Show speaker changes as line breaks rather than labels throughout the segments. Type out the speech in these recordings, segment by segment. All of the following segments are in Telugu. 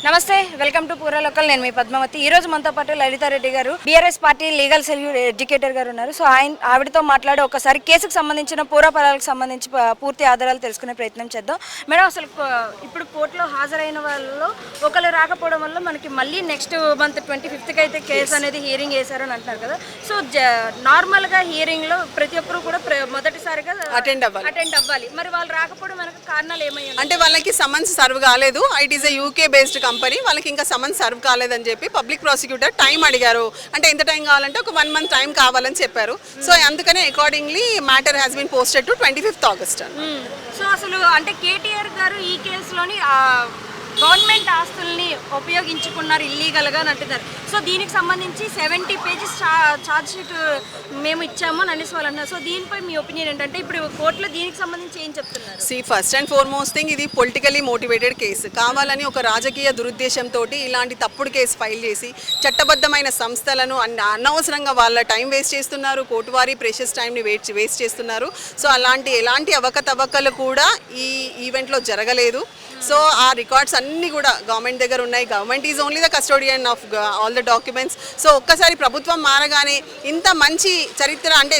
నమస్తే, వెల్కమ్ టు పూరా లోకల్. నేను మీ పద్మావతి. ఈ రోజు మనతో పాటు లలితారెడ్డి గారు, BRS party legal cell educator గారు ఉన్నారు. సో ఆవిడతో మాట్లాడి ఒకసారి కేసుకు సంబంధించిన పూర్వపరాలకు సంబంధించి పూర్తి ఆధారాలు తెలుసుకునే ప్రయత్నం చేద్దాం. మేడం, అసలు ఇప్పుడు కోర్టులో హాజరైన వాళ్ళలో ఒకరు రాకపోవడం వల్ల మనకి మళ్ళీ నెక్స్ట్ మంత్ 25th అయితే కేసు అనేది హియరింగ్ వేశారని అంటున్నారు కదా. సో నార్మల్గా హియరింగ్లో ప్రతి ఒక్కరు కూడా మొదటిసారిగా అటెండ్ అవ్వాలి. మరి వాళ్ళు రాకపోవడం మనకు కారణాలు ఏమయ్యాయి
అంటే వాళ్ళకి సమన్స్ సర్వ్ కాలేదు. It is UK based company. వాళ్ళకి ఇంకా సమన్స్ సర్వ్ కాలేదని చెప్పి పబ్లిక్ ప్రాసిక్యూటర్ టైం అడిగారు. అంటే ఎంత టైం కావాలంటే ఒక 1 month టైం కావాలని చెప్పారు. సో అందుకనే accordingly matter has been posted to 25th August.
So అసలు అంటే కేటీఆర్ గారు ఈ కేసులోని గవర్నమెంట్ ఆస్తుల్ని ఉపయోగించుకున్నారు ఇల్లీగల్గా అని అంటున్నారు. సో దీనికి సంబంధించి 70 pages ఛార్జ్ షీట్ మేము ఇచ్చాము అని అనేసి వాళ్ళు అన్నారు. సో దీనిపై మీ ఒపీనియన్ ఏంటంటే ఇప్పుడు కోర్టులో దీనికి సంబంధించి ఏం చెప్తున్నారు?
ఫస్ట్ అండ్ ఫార్మోస్ట్ థింగ్, ఇది పొలిటికలీ మోటివేటెడ్ కేసు. కావాలని ఒక రాజకీయ దురుద్దేశంతో ఇలాంటి తప్పుడు కేసు ఫైల్ చేసి చట్టబద్ధమైన సంస్థలను అనవసరంగా వాళ్ళ టైం వేస్ట్ చేస్తున్నారు. కోర్టు వారి ప్రెషియస్ టైంని వేస్ట్ చేస్తున్నారు. సో ఎలాంటి అవకతవకలు కూడా ఈ ఈవెంట్లో జరగలేదు. సో ఆ రికార్డ్స్ అన్నీ కూడా గవర్నమెంట్ దగ్గర ఉన్నాయి. Government is only the custodian of all the documents. So ఒక్కసారి ప్రభుత్వం మారగానే ఇంత మంచి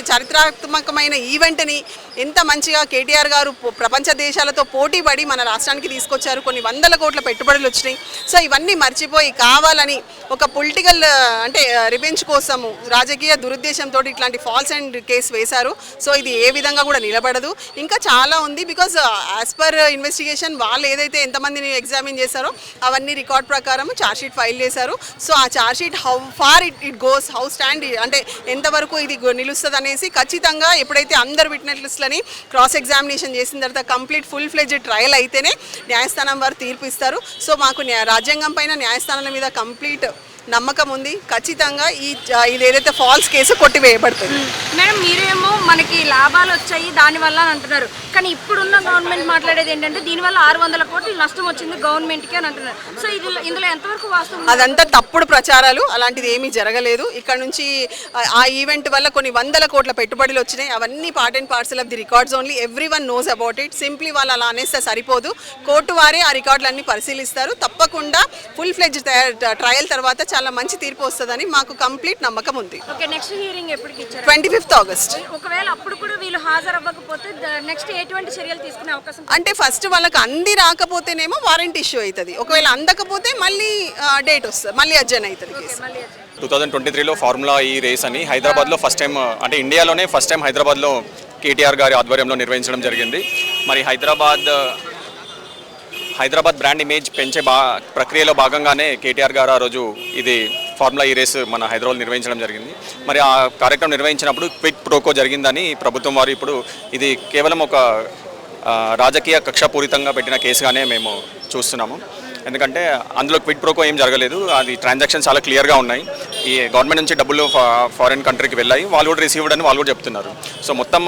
చారిత్రాత్మకమైన ఈవెంట్ని ఎంత మంచిగా కేటీఆర్ గారు ప్రపంచ దేశాలతో పోటీపడి మన రాష్ట్రానికి తీసుకొచ్చారు. కొన్ని 100 కోట్ల పెట్టుబడులు వచ్చినాయి. సో ఇవన్నీ మర్చిపోయి కావాలని ఒక పొలిటికల్ రివెంజ్ కోసము రాజకీయ దురుద్దేశంతో ఇట్లాంటి ఫాల్స్ అండ్ కేసు వేశారు. సో ఇది ఏ విధంగా కూడా నిలబడదు. ఇంకా చాలా ఉంది. బికాజ్ యాజ్ పర్ ఇన్వెస్టిగేషన్ వాళ్ళు ఏదైతే ఎంతమందిని ఎగ్జామిన్ చేశారో అవన్నీ రికార్డ్ ప్రకారం ఛార్జ్షీట్ ఫైల్ చేశారు. సో ఆ charge sheet how far it goes, how stand అంటే ఎంతవరకు ఇది నిలుస్తుంది అనేసి ఖచ్చితంగా ఎప్పుడైతే అందరు విట్నెస్లని క్రాస్ ఎగ్జామినేషన్ చేసిన తర్వాత కంప్లీట్ ఫుల్ ఫ్లెడ్జ్డ్ ట్రయల్ అయితేనే న్యాయస్థానం వారు తీర్పు ఇస్తారు. సో మాకు రాజ్యాంగం పైన న్యాయస్థానాల మీద కంప్లీట్ నమ్మకం ఉంది. ఖచ్చితంగా ఇది ఏదైతే ఫాల్స్ కేసు కొట్టివేయబడుతుంది.
మేడం, మీరేమో మనకి లాభాలు వచ్చాయి దానివల్ల అని అంటున్నారు. కానీ ఇప్పుడున్న గవర్నమెంట్ మాట్లాడేది ఏంటంటే దీనివల్ల 600 కోట్లు నష్టం వచ్చింది గవర్నమెంట్కి అని అంటున్నారు. సో ఇందులో ఎంతవరకు వాస్తవం?
అదంతా తప్పుడు ప్రచారాలు. అలాంటిది ఏమీ జరగలేదు. ఇక్కడ నుంచి ఆ ఈవెంట్ వల్ల కొన్ని 100 కోట్ల పెట్టుబడులు వచ్చినాయి. అవన్నీ part and parcel of the records only. Every one knows about it. Simply వాళ్ళు అలా అనేస్తే సరిపోదు. కోర్టు వారే ఆ రికార్డులన్నీ పరిశీలిస్తారు. తప్పకుండా ఫుల్ ఫ్లెడ్జ్ ట్రయల్ తర్వాత చాలా మంచి తీర్పు వస్తుందని మాకు కంప్లీట్ నమ్మకం ఉంది.
ఓకే, నెక్స్ట్ హియరింగ్ ఎప్పటికి ఇచ్చారు?
25th August.
ఒకవేళ అప్పుడు కూడా వీళ్ళు హాజరవ్వకపోతే నెక్స్ట్ ఎటువంటి చర్యలు తీసుకునే అవకాశం?
అంటే ఫస్ట్ వాళ్ళకి అంది రాకపోతేనేమో వారెంట్ ఇష్యూ అవుతుంది. ఒకవేళ అందకపోతే మళ్ళీ డేట్ వస్తుంది, మళ్ళీ అడ్జర్న్ అవుతుంది కేసు.
2023లో ఫార్ములా ఈ రేస్ అని హైదరాబాద్లో ఫస్ట్ టైం, అంటే ఇండియాలోనే ఫస్ట్ టైం హైదరాబాద్లో కేటీఆర్ గారి ఆధ్వర్యంలో నిర్వహించడం జరిగింది. మరి హైదరాబాద్ బ్రాండ్ ఇమేజ్ పెంచే ప్రక్రియలో భాగంగానే కేటీఆర్ గారు ఆ రోజు ఇది ఫార్ములా ఈ రేస్ మన హైదరాబాద్ నిర్వహించడం జరిగింది. మరి ఆ కార్యక్రమం నిర్వహించినప్పుడు క్విట్ ప్రోకో జరిగిందని ప్రభుత్వం వారు ఇప్పుడు ఇది కేవలం ఒక రాజకీయ కక్షపూరితంగా పెట్టిన కేసుగానే మేము చూస్తున్నాము. ఎందుకంటే అందులో క్విట్ ప్రోకో ఏం జరగలేదు. అది ట్రాన్సాక్షన్ చాలా క్లియర్గా ఉన్నాయి. ఈ గవర్నమెంట్ నుంచి డబ్బులు ఫారిన్ కంట్రీకి వెళ్ళాయి, వాళ్ళు కూడా రిసీవ్డ్ అని వాళ్ళు కూడా చెప్తున్నారు. సో మొత్తం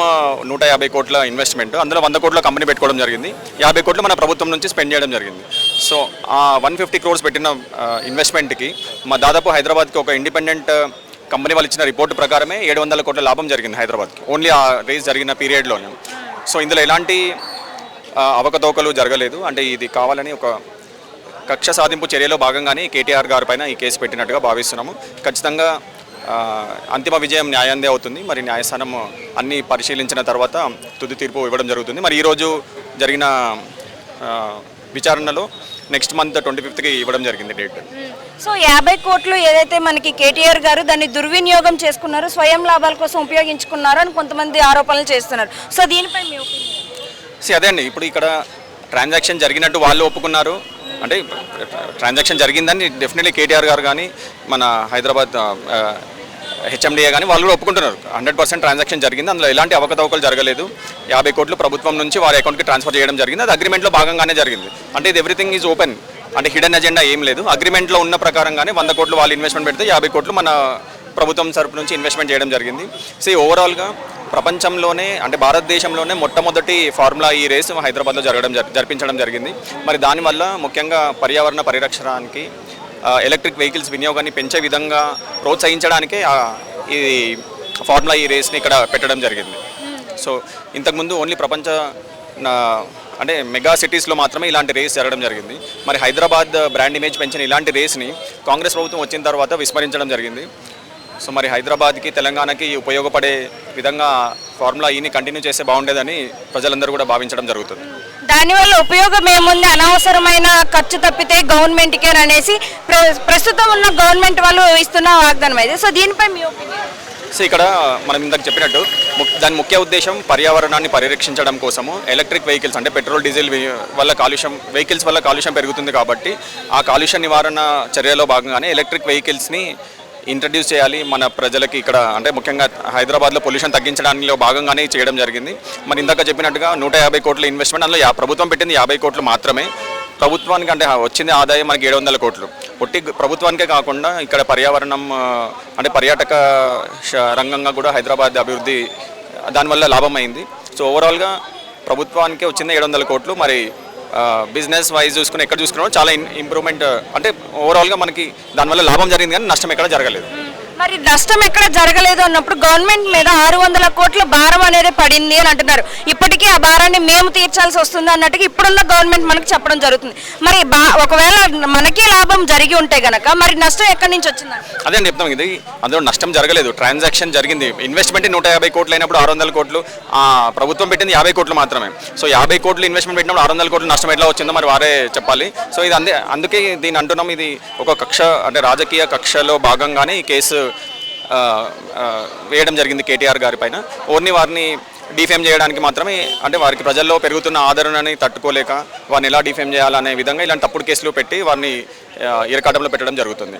150 కోట్ల ఇన్వెస్ట్మెంట్, అందులో 100 కోట్ల కంపెనీ పెట్టుకోవడం జరిగింది. 50 కోట్లు మన ప్రభుత్వం నుంచి స్పెండ్ చేయడం జరిగింది. సో ఆ 150 crores పెట్టిన ఇన్వెస్ట్మెంట్కి దాదాపు హైదరాబాద్కి ఒక ఇండిపెండెంట్ కంపెనీ వాళ్ళు ఇచ్చిన రిపోర్టు ప్రకారమే 700 కోట్ల లాభం జరిగింది హైదరాబాద్కి, ఓన్లీ ఆ రేస్ జరిగిన పీరియడ్లోనే. సో ఇందులో ఎలాంటి అవకతవకలు జరగలేదు. అంటే ఇది కావాలని ఒక కక్ష సాధింపు చర్యలో భాగంగానే కేటీఆర్ గారి పైన ఈ కేసు పెట్టినట్టుగా భావిస్తున్నాము. ఖచ్చితంగా అంతిమ విజయం న్యాయందే అవుతుంది. మరి న్యాయస్థానం అన్నీ పరిశీలించిన తర్వాత తుది తీర్పు ఇవ్వడం జరుగుతుంది. మరి ఈరోజు జరిగిన విచారణలో నెక్స్ట్ మంత్ 25th ఇవ్వడం జరిగింది డేట్.
సో 50 కోట్లు ఏదైతే మనకి కేటీఆర్ గారు దాన్ని దుర్వినియోగం చేసుకున్నారు, స్వయం లాభాల కోసం ఉపయోగించుకున్నారు అని కొంతమంది ఆరోపణలు చేస్తున్నారు. సో దీనిపై మీ ఒపీనియన్?
అదే అండి, ఇప్పుడు ఇక్కడ ట్రాన్సాక్షన్ జరిగినట్టు వాళ్ళు ఒప్పుకున్నారు. అంటే ట్రాన్సాక్షన్ జరిగిందని డెఫినెట్లీ కేటీఆర్ గారు కానీ మన హైదరాబాద్ హెచ్ఎండిఏ కానీ వాళ్ళు కూడా ఒప్పుకుంటున్నారు. 100% ట్రాన్సాక్షన్ జరిగింది. అందులో ఎలాంటి అవకతవకలు జరగలేదు. 50 కోట్లు ప్రభుత్వం నుంచి వారి అకౌంట్కి ట్రాన్స్ఫర్ చేయడం జరిగింది. అది అగ్రిమెంట్లో భాగంగానే జరిగింది. అంటే ఇది ఎవ్రీథింగ్ ఈజ్ ఓపెన్, అంటే హిడెన్ ఎజెండా ఏం లేదు. అగ్రిమెంట్లో ఉన్న ప్రకారంగానే 100 కోట్లు వాళ్ళు ఇన్వెస్ట్మెంట్ పెడితే 50 కోట్లు మన ప్రభుత్వం తరపు నుంచి ఇన్వెస్ట్మెంట్ చేయడం జరిగింది. సో ఓవరాల్గా ప్రపంచంలోనే, అంటే భారతదేశంలోనే మొట్టమొదటి ఫార్ములా ఈ రేసు హైదరాబాద్లో జరిపించడం జరిగింది. మరి దానివల్ల ముఖ్యంగా పర్యావరణ పరిరక్షణానికి, ఎలక్ట్రిక్ వెహికల్స్ వినియోగాన్ని పెంచే విధంగా ప్రోత్సహించడానికే ఈ ఫార్ములా ఈ రేస్ని ఇక్కడ పెట్టడం జరిగింది. సో ఇంతకుముందు ఓన్లీ అంటే మెగా సిటీస్లో మాత్రమే ఇలాంటి రేస్ జరగడం జరిగింది. మరి హైదరాబాద్ బ్రాండ్ ఇమేజ్ పెంచిన ఇలాంటి రేస్ని కాంగ్రెస్ ప్రభుత్వం వచ్చిన తర్వాత విస్మరించడం జరిగింది. సో మరి హైదరాబాద్కి తెలంగాణకి ఉపయోగపడే విధంగా ఫార్ములా ఈని కంటిన్యూ చేస్తే బాగుండేదని ప్రజలందరూ కూడా భావించడం జరుగుతుంది.
దానివల్ల ఉపయోగం ఏముంది, అనవసరమైన ఖర్చు తప్పితే గవర్నమెంట్కే అనేసి ప్రస్తుతం ఉన్న గవర్నమెంట్ వాళ్ళు ఇస్తున్న వాగ్దానం అయితే. సో దీనిపై మీ ఒపీనియన్?
సో ఇక్కడ మనం ఇందాక చెప్పినట్టు దాని ముఖ్య ఉద్దేశం పర్యావరణాన్ని పరిరక్షించడం కోసము ఎలక్ట్రిక్ వెహికల్స్ అంటే పెట్రోల్ డీజిల్ వల్ల వెహికల్స్ వల్ల కాలుష్యం పెరుగుతుంది కాబట్టి ఆ కాలుష్య నివారణ చర్యలో భాగంగానే ఎలక్ట్రిక్ వెహికల్స్ని ఇంట్రడ్యూస్ చేయాలి మన ప్రజలకి. ఇక్కడ అంటే ముఖ్యంగా హైదరాబాద్లో పొల్యూషన్ తగ్గించడంలో భాగంగానే చేయడం జరిగింది. మరి ఇందాక చెప్పినట్టుగా 150 కోట్ల ఇన్వెస్ట్మెంట్, అందులో ప్రభుత్వం పెట్టింది 50 కోట్లు మాత్రమే. ప్రభుత్వానికి అంటే వచ్చింది ఆదాయం మనకి 700 కోట్లు. ఒట్టి ప్రభుత్వానికే కాకుండా ఇక్కడ పర్యావరణం అంటే పర్యాటక రంగంగా కూడా హైదరాబాద్ అభివృద్ధి దానివల్ల లాభం అయింది. సో ఓవరాల్గా ప్రభుత్వానికి వచ్చింది 700 కోట్లు. మరి బిజినెస్ వైజ్ చూసుకుని ఎక్కడ చూసుకున్నా చాలా ఇంప్రూవ్మెంట్ అంటే ఓవరాల్గా మనకి దానివల్ల లాభం జరిగింది కానీ నష్టం ఎక్కడ జరగలేదు.
మరి నష్టం ఎక్కడ జరగలేదు అన్నప్పుడు గవర్నమెంట్ మీద 600 కోట్ల భారం అనేది పడింది అని అంటున్నారు. ఇప్పటికీ ఆ భారాన్ని మేము తీర్చాల్సి వస్తుంది అన్నట్టుగా ఇప్పుడున్న గవర్నమెంట్ మనకు చెప్పడం జరుగుతుంది. మరి ఒకవేళ మనకే లాభం జరిగి ఉంటే గనక మరి నష్టం ఎక్కడి నుంచి వచ్చిందండి?
అదే అని చెప్తాం, ఇది అందులో నష్టం జరగలేదు, ట్రాన్సాక్షన్ జరిగింది. ఇన్వెస్ట్మెంట్ 150 కోట్లు అయినప్పుడు 600 కోట్లు ప్రభుత్వం పెట్టింది 50 కోట్లు మాత్రమే. సో 50 కోట్లు ఇన్వెస్ట్మెంట్ పెట్టినప్పుడు 600 కోట్లు నష్టం ఎట్లా వచ్చిందో మరి వారే చెప్పాలి. సో ఇది అందుకే దీన్ని అంటున్నాం, ఇది ఒక కక్ష అంటే రాజకీయ కక్షలో భాగంగానే ఈ కేసు వేయడం జరిగింది కేటీఆర్ గారి పైన. ఓన్లీ వారిని డిఫేమ్ చేయడానికి మాత్రమే, అంటే వారికి ప్రజల్లో పెరుగుతున్న ఆదరణని తట్టుకోలేక వారిని ఎలా డిఫేమ్ చేయాలనే విధంగా ఇలాంటి తప్పుడు కేసులు పెట్టి వారిని ఇరకాటంలో పెట్టడం జరుగుతుంది.